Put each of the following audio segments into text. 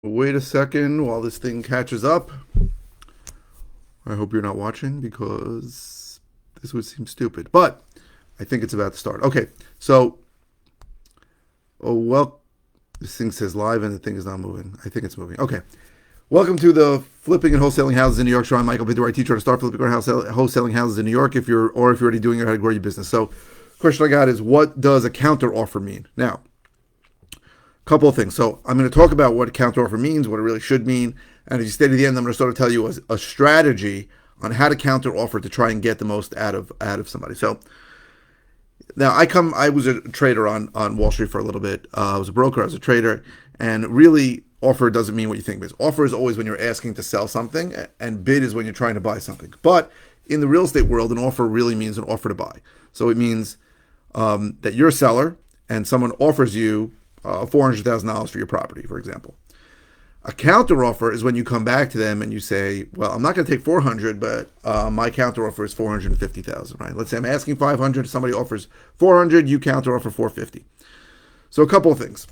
Wait a second while this thing catches up. I hope you're not watching because this would seem stupid. But I think it's about to start. Okay, so, this thing says live and the thing is not moving. I think it's moving. Okay. Welcome to the Flipping and Wholesaling Houses in New York show. I'm Michael Pinter. I teach you how to start flipping or wholesaling houses in New York if you're already doing it, how to grow your business. So, question I got is, what does a counter offer mean? Now, couple of things. So I'm going to talk about what a counteroffer means, what it really should mean, and as you stay to the end, I'm going to sort of tell you a strategy on how to counteroffer to try and get the most out of somebody. So now I was a trader on Wall Street for a little bit. I was a broker, I was a trader, and really offer doesn't mean what you think it means. Offer is always when you're asking to sell something, and bid is when you're trying to buy something. But in the real estate world, an offer really means an offer to buy. So it means that you're a seller and someone offers you $400,000 for your property, for example. A counter offer is when you come back to them and you say, well, I'm not going to take 400, but my counter offer is 450,000, right? Let's say I'm asking 500, somebody offers 400, you counter offer 450. So a couple of things.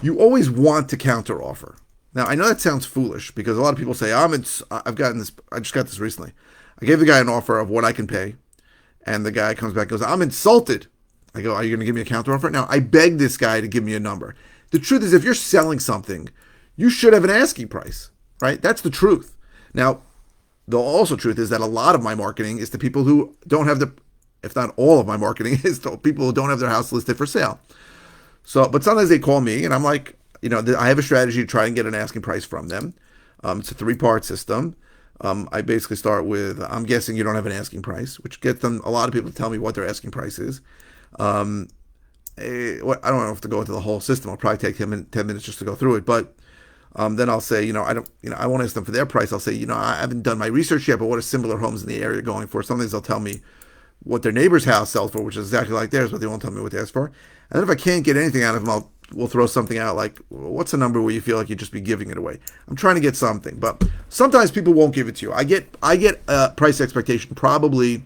You always want to counter offer. Now, I know that sounds foolish because a lot of people say, I just got this recently. I gave the guy an offer of what I can pay, and the guy comes back and goes, I'm insulted. I go, are you going to give me a counteroffer? Now, I beg this guy to give me a number. The truth is, if you're selling something, you should have an asking price, right? That's the truth. Now, the also truth is that a lot of my marketing is to people who don't have if not all of my marketing is to people who don't have their house listed for sale. So, but sometimes they call me and I'm like, I have a strategy to try and get an asking price from them. It's a 3-part system. I basically start with, I'm guessing you don't have an asking price, which gets them, a lot of people to tell me what their asking price is. I don't know if to go into the whole system. I'll probably take 10 minutes just to go through it. But then I'll say, I won't ask them for their price. I'll say, I haven't done my research yet, but what are similar homes in the area going for? Sometimes they'll tell me what their neighbor's house sells for, which is exactly like theirs, but they won't tell me what they ask for. And then if I can't get anything out of them, we'll throw something out like, what's a number where you feel like you'd just be giving it away? I'm trying to get something, but sometimes people won't give it to you. I get a price expectation probably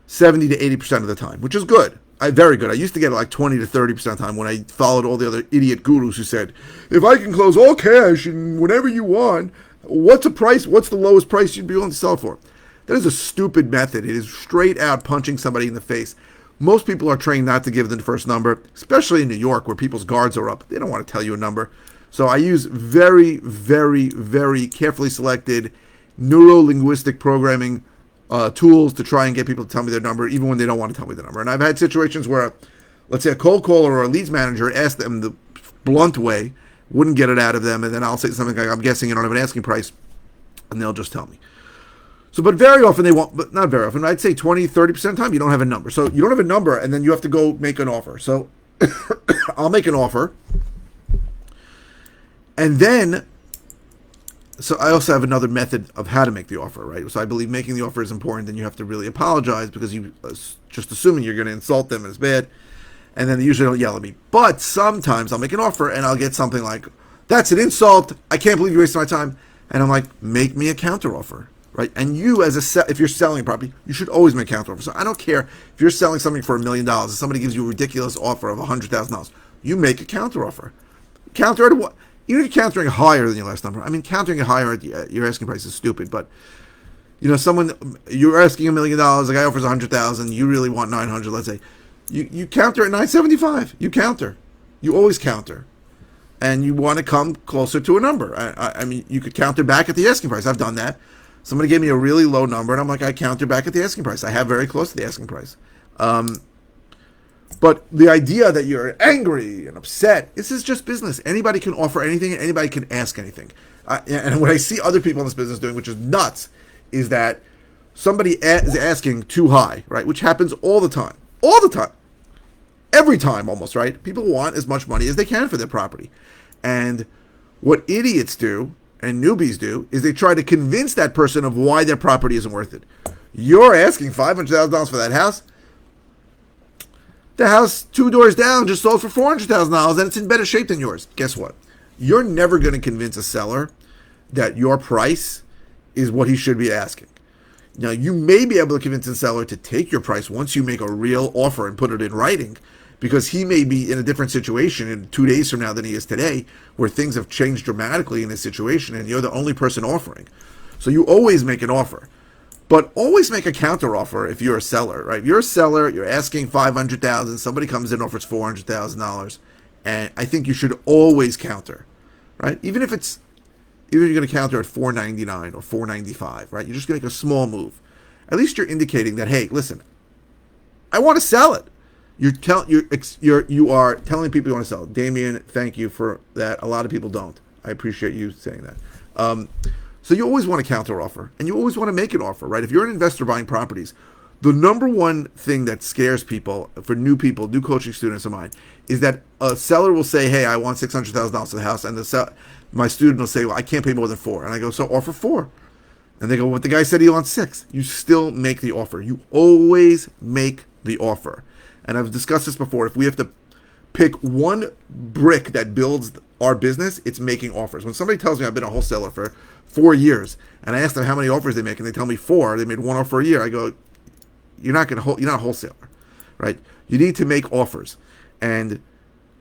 70 to 80% of the time, which is good. Very good. I used to get like 20 to 30% of the time when I followed all the other idiot gurus who said, if I can close all cash and whenever you want, what's the lowest price you'd be willing to sell for? That is a stupid method. It is straight out punching somebody in the face. Most people are trained not to give the first number, especially in New York where people's guards are up. They don't want to tell you a number. So I use very, very, very carefully selected neuro-linguistic programming tools to try and get people to tell me their number, even when they don't want to tell me the number. And I've had situations where, let's say, a cold caller or a leads manager asked them the blunt way, wouldn't get it out of them, and then I'll say something like, I'm guessing you don't have an asking price, and they'll just tell me. So, but very often they won't, but not very often, I'd say 20, 30% of the time, you don't have a number. So you don't have a number, and then you have to go make an offer. So I'll make an offer, and then so I also have another method of how to make the offer, right? So I believe making the offer is important, and you have to really apologize because you just assuming you're going to insult them and it's bad, and then they usually don't yell at me. But sometimes I'll make an offer and I'll get something like, "That's an insult! I can't believe you wasted my time." And I'm like, "Make me a counter offer, right?" And you, if you're selling a property, you should always make counter offers. So I don't care if you're selling something for $1 million and somebody gives you a ridiculous offer of $100,000. You make a counter offer. Counter at what? Even if you're countering higher than your last number. I mean, countering it higher at your asking price is stupid, but someone you're asking $1 million, the guy offers 100,000, you really want 900. Let's say you counter at 975. You counter, you always counter, and you want to come closer to a number. I mean, you could counter back at the asking price. I've done that. Somebody gave me a really low number, and I'm like, I counter back at the asking price. I have very close to the asking price. But the idea that you're angry and upset, this is just business. Anybody can offer anything, and anybody can ask anything. And what I see other people in this business doing, which is nuts, is that somebody is asking too high, right? Which happens all the time. All the time. Every time almost, right? People want as much money as they can for their property. And what idiots do, and newbies do, is they try to convince that person of why their property isn't worth it. You're asking $500,000 for that house? The house 2 doors down just sold for $400,000 and it's in better shape than yours. Guess what? You're never going to convince a seller that your price is what he should be asking. Now, you may be able to convince the seller to take your price once you make a real offer and put it in writing, because he may be in a different situation in 2 days from now than he is today, where things have changed dramatically in his situation, and you're the only person offering. So you always make an offer, but always make a counter offer if you're a seller, right? If you're a seller, you're asking $500,000, somebody comes in and offers $400,000, and I think you should always counter, right? Even if you're going to counter at $499 or $495, right? You're just going to make a small move. At least you're indicating that, hey, listen, I want to sell it. You are telling people you want to sell it. Damien, thank you for that. A lot of people don't. I appreciate you saying that. So you always want to counter offer, and you always want to make an offer, right? If you're an investor buying properties, the number one thing that scares people, for new people, new coaching students of mine, is that a seller will say, hey, I want $600,000 for the house, and my student will say, well, I can't pay more than $4 million. And I go, so offer $4 million. And they go, well, the guy said he wants $6 million. You still make the offer. You always make the offer. And I've discussed this before. If we have to pick one brick that builds our business, it's making offers. When somebody tells me I've been a wholesaler for 4 years, and I ask them how many offers they make, and they tell me 4, they made 1 offer a year, I go, you're not a wholesaler, right? You need to make offers, and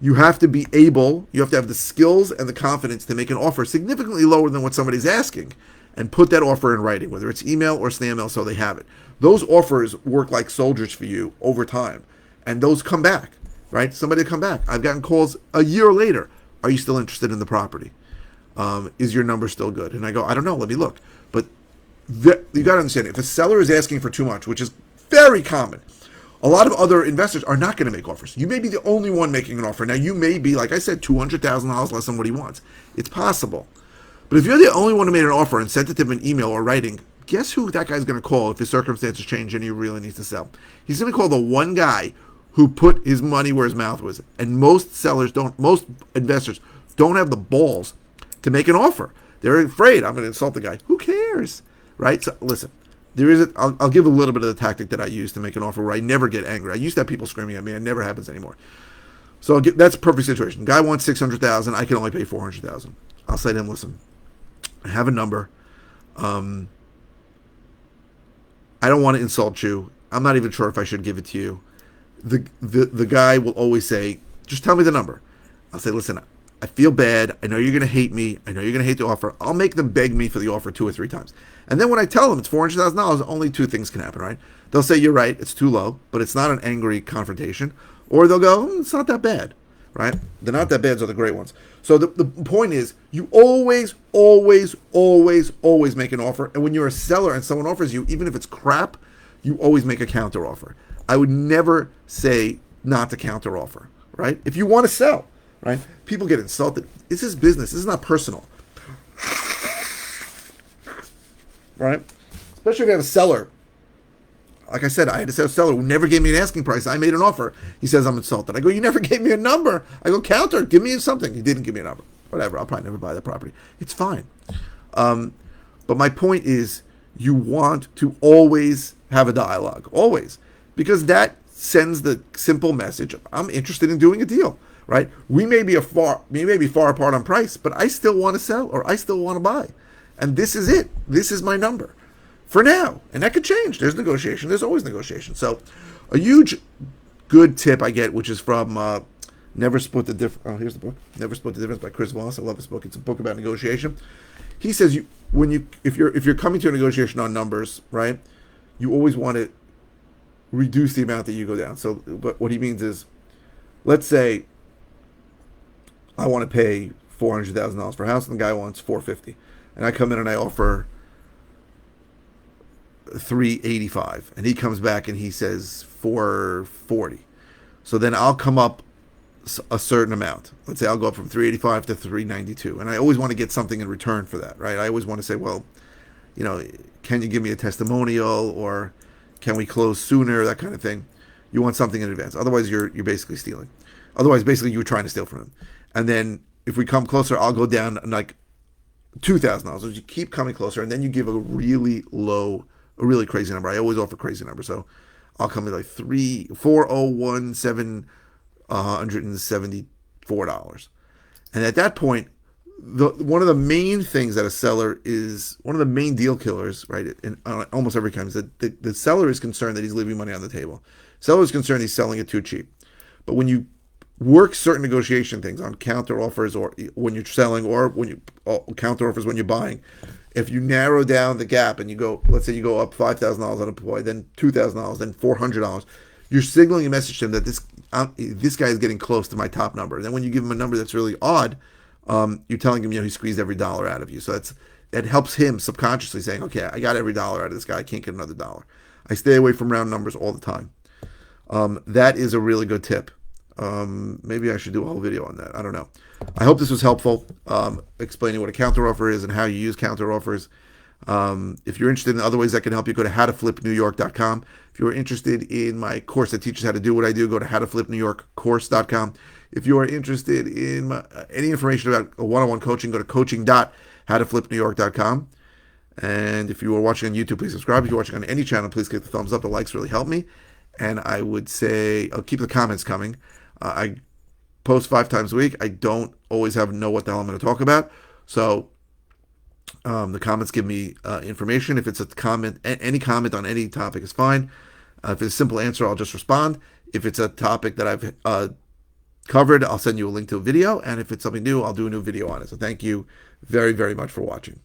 you have to have the skills and the confidence to make an offer significantly lower than what somebody's asking, and put that offer in writing, whether it's email or snail mail, so they have it. Those offers work like soldiers for you over time, and those come back, right? Somebody come back. I've gotten calls a year later. Are you still interested in the property? Is your number still good? And I go, I don't know. Let me look. But you got to understand, if a seller is asking for too much, which is very common, a lot of other investors are not going to make offers. You may be the only one making an offer. Now, you may be, like I said, $200,000 less than what he wants. It's possible. But if you're the only one who made an offer and sent it to him in email or writing, guess who that guy's going to call if his circumstances change and he really needs to sell? He's going to call the one guy who put his money where his mouth was. And most investors don't have the balls to make an offer. They're afraid, I'm going to insult the guy. Who cares, right? So listen, I'll give a little bit of the tactic that I use to make an offer where I never get angry. I used to have people screaming at me. It never happens anymore. So that's a perfect situation. Guy wants $600,000. I can only pay $400,000. I'll say to him, listen, I have a number. I don't want to insult you. I'm not even sure if I should give it to you. The guy will always say, just tell me the number. I'll say, listen, I feel bad. I know you're going to hate me. I know you're going to hate the offer. I'll make them beg me for the offer 2 or 3 times. And then when I tell them it's $400,000, only 2 things can happen, right? They'll say, you're right, it's too low, but it's not an angry confrontation. Or they'll go, it's not that bad, right? The not that bads are the great ones. So the point is, you always, always, always, always make an offer. And when you're a seller and someone offers you, even if it's crap, you always make a counter offer. I would never say not to counter offer, right? If you want to sell, right? People get insulted. This is business. This is not personal, right? Especially if you have a seller. Like I said, I had a seller who never gave me an asking price. I made an offer. He says I'm insulted. I go, you never gave me a number. I go, counter, give me something. He didn't give me a number. Whatever, I'll probably never buy the property. It's fine. But my point is, you want to always have a dialogue, always, because that sends the simple message, I'm interested in doing a deal, right? We may be far apart on price, but I still want to sell or I still want to buy. And this is it. This is my number for now. And that could change. There's negotiation. There's always negotiation. So a huge good tip I get, which is from Never Split the Difference. Oh, here's the book. Never Split the Difference by Chris Voss. I love this book. It's a book about negotiation. He says if you're coming to a negotiation on numbers, right, you always want to reduce the amount that you go down. So but what he means is, let's say I want to pay $400,000 for a house and the guy wants $450,000. And I come in and I offer $385,000, and he comes back and he says $440,000. So then I'll come up a certain amount. Let's say I'll go up from $385,000 to $392,000, and I always want to get something in return for that, right? I always want to say, well, can you give me a testimonial, or can we close sooner? That kind of thing. You want something in advance. Otherwise, you're basically stealing. Otherwise, basically, you're trying to steal from him. And then if we come closer, I'll go down like $2,000. You keep coming closer, and then you give a really crazy number. I always offer crazy numbers, so I'll come in like $401,774. And at that point, one of the main things that a seller is, one of the main deal killers, right, in almost every time, is that the seller is concerned that he's leaving money on the table. Seller is concerned he's selling it too cheap. But when you work certain negotiation things on counter offers, or when you're selling, or when you counter offers when you're buying, if you narrow down the gap and you go, let's say you go up $5,000 on a ploy, then $2,000, then $400, you're signaling a message to him that this guy is getting close to my top number. And then when you give him a number that's really odd, you're telling him, he squeezed every dollar out of you. So that helps him subconsciously saying, okay, I got every dollar out of this guy. I can't get another dollar. I stay away from round numbers all the time. That is a really good tip. Maybe I should do a whole video on that. I don't know. I hope this was helpful, explaining what a counteroffer is and how you use counteroffers. If you're interested in other ways that can help you, go to howtoflipnewyork.com. If you're interested in my course that teaches how to do what I do, go to howtoflipnewyorkcourse.com. If you are interested in any information about one-on-one coaching, go to coaching.howtoflipnewyork.com. And if you are watching on YouTube, please subscribe. If you're watching on any channel, please click the thumbs up. The likes really help me. And I would say, I'll keep the comments coming. I post 5 times a week. I don't always know what the hell I'm going to talk about. So the comments give me information. If it's a comment, any comment on any topic is fine. If it's a simple answer, I'll just respond. If it's a topic that I've covered, I'll send you a link to a video. And if it's something new, I'll do a new video on it. So thank you very, very much for watching.